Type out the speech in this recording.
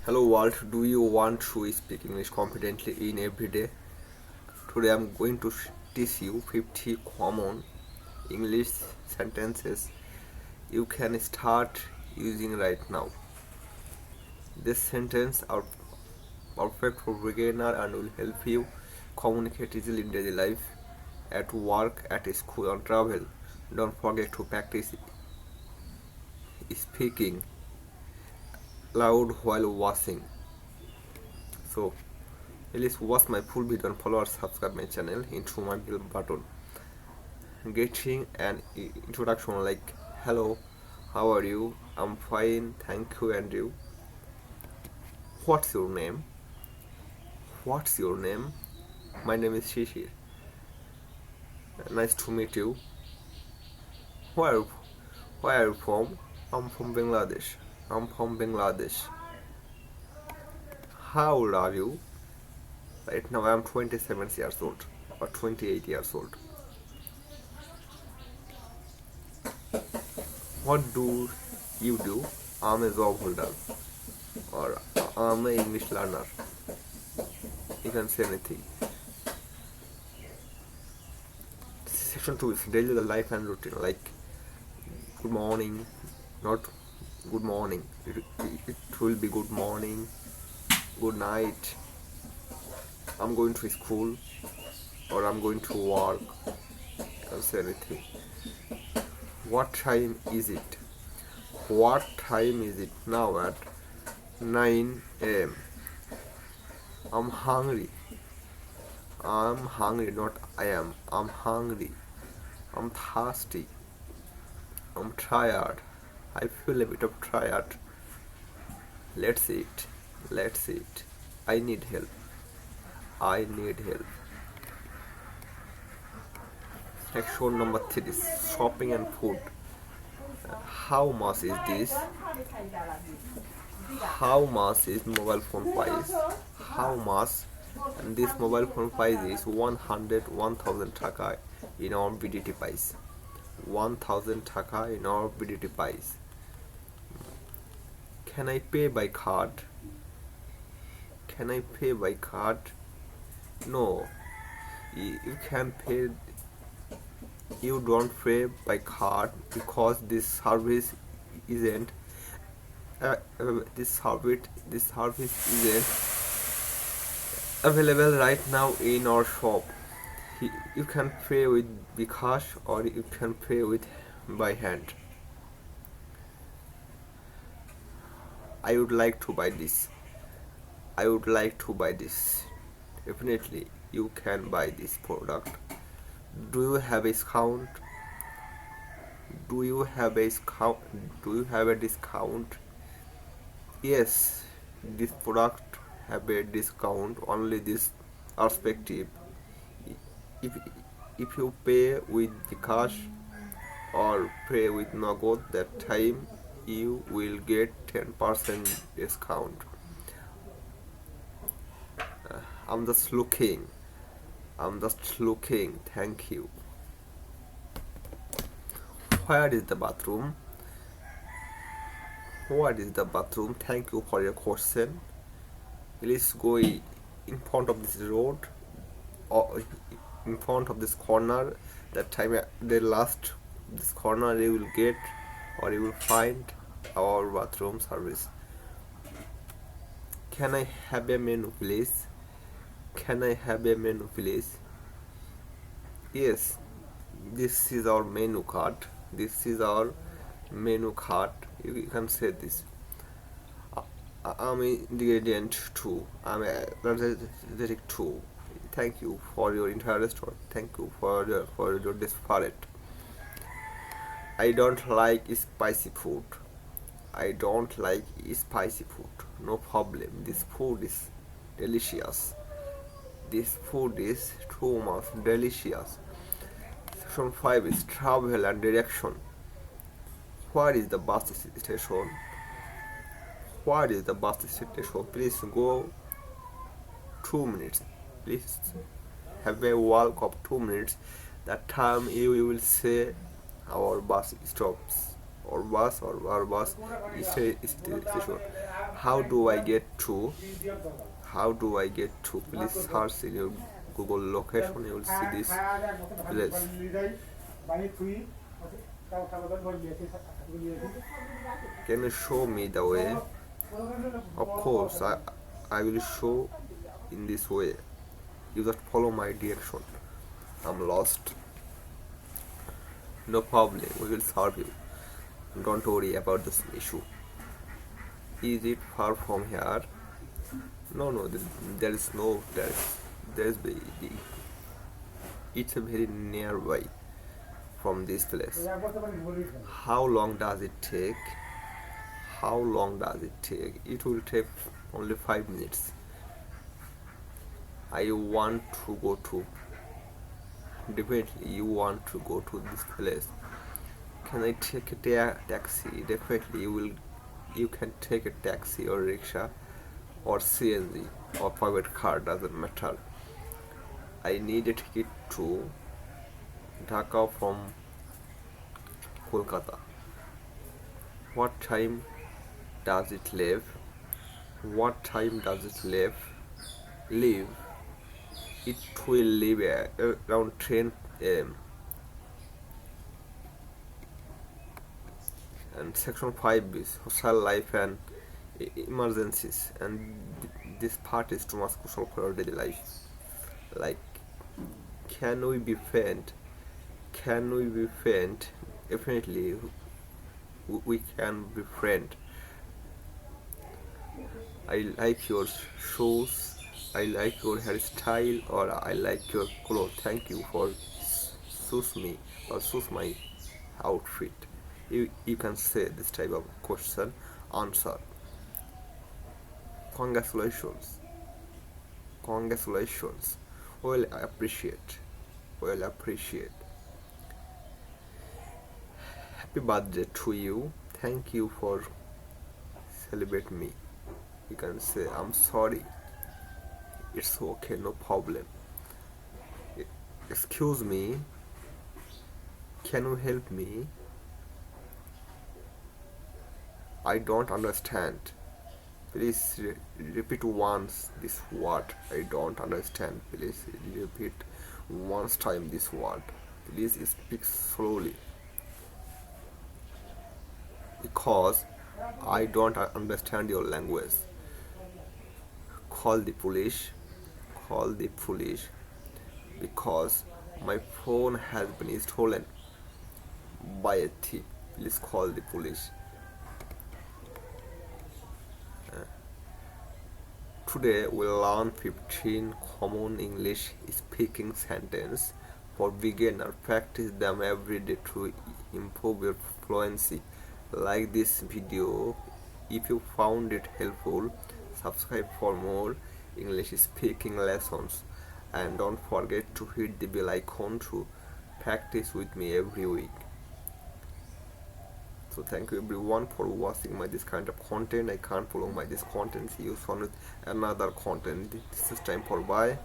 Hello world, do you want to speak English confidently in every day? Today I'm going to teach you 50 common English sentences you can start using right now. These sentences are perfect for beginner and will help you communicate easily in daily life, at work, at school, and travel. Don't forget to practice speaking loud while washing. So please watch my full video and follow or subscribe my channel into my bell button. Getting an introduction like hello, how are you? I'm fine, thank you, and you? What's your name? What's your name? My name is Shishir. Nice to meet you. Where where are you from? I'm from Bangladesh. I'm from Bangladesh. How old are you? Right now I'm 27 years old or 28 years old. What do you do? I'm a job holder or I'm an English learner. You can say anything. Section 2 is daily life and routine, like good morning, not good morning. It will be good morning, good night. I'm going to school or I'm going to work. You can say anything. What time is it? What time is it now at 9 a.m.? I'm hungry. I'm hungry, not I am. I'm hungry. I'm thirsty. I'm tired. I feel a bit of tired. Let's eat. Let's eat. I need help. I need help. Section number 3 is shopping and food. How much is this? How much is mobile phone price? How much? And this mobile phone price is 1000 taka in our BDT price. 1000 taka in our BDT price. Can I pay by card? Can I pay by card? No. You can pay. You don't pay by card because this service isn't. This service isn't available right now in our shop. You can pay with Bikash or you can pay with by hand. I would like to buy this. I would like to buy this. Definitely, you can buy this product. Do you have a discount? Do you have a discount? Do you have a discount? Yes, this product have a discount. Only this perspective. If if you pay with the cash or pay with Nagod, that time you will get 10% discount. I'm just looking. I'm just looking. Thank you. Where is the bathroom? What is the bathroom? Thank you for your question. Please go in front of this road or in front of this corner. That time the last this corner you will get or you will find our bathroom service. Can I have a menu please? Can I have a menu please? Yes, this is our menu card. This is our menu card. You can say this. I'm ingredient 2. I'm allergic 2. Thank you for your interest or thank you for your disparate. I don't like spicy food. I don't like spicy food. No problem. This food is delicious. This food is too much delicious. Section 5 is travel and direction. Where is the bus station? Where is the bus station? Please go 2 minutes. Please have a walk of 2 minutes. That time you will say our bus stops. or bus station. How do I get to? How do I get to? Please search in your Google location. You will see this place. Can you show me the way? Of course, I will show in this way. You just follow my direction. I'm lost. No problem, we will solve you. Don't worry about this issue. Is it far from here? No, there is no there is it's a very nearby from this place. How long does it take? How long does it take? It will take only 5 minutes. I want to go to. Definitely, you want to go to this place. Can I take a taxi? Definitely, you can take a taxi or rickshaw or CNG or private car, doesn't matter. I need a ticket to Dhaka from Kolkata. What time does it leave? What time does it leave? It will leave around 10 a.m. And section 5 is social life and emergencies, and this part is too much crucial for our daily life. Like, can we be friend? Can we be friend? Definitely, we can be friend. I like your shoes, I like your hairstyle, or I like your clothes. Thank you for suits me or suits my outfit. You can say this type of question answer. Congratulations. Congratulations. Well appreciate. Well appreciate. Happy birthday to you. Thank you for celebrating me. You can say I'm sorry. It's okay, no problem. Excuse me. Can you help me? I don't understand. Please repeat once this word. I don't understand. Please repeat once time this word. Please speak slowly. Because I don't understand your language. Call the police. Call the police. Because my phone has been stolen by a thief. Please call the police. Today we'll learn 15 common English speaking sentences for beginner. Practice them every day to improve your fluency. Like this video if you found it helpful. Subscribe for more English speaking lessons, and don't forget to hit the bell icon to practice with me every week. So thank you everyone for watching this kind of content. I can't follow this content. See you soon with another content. This is time for bye.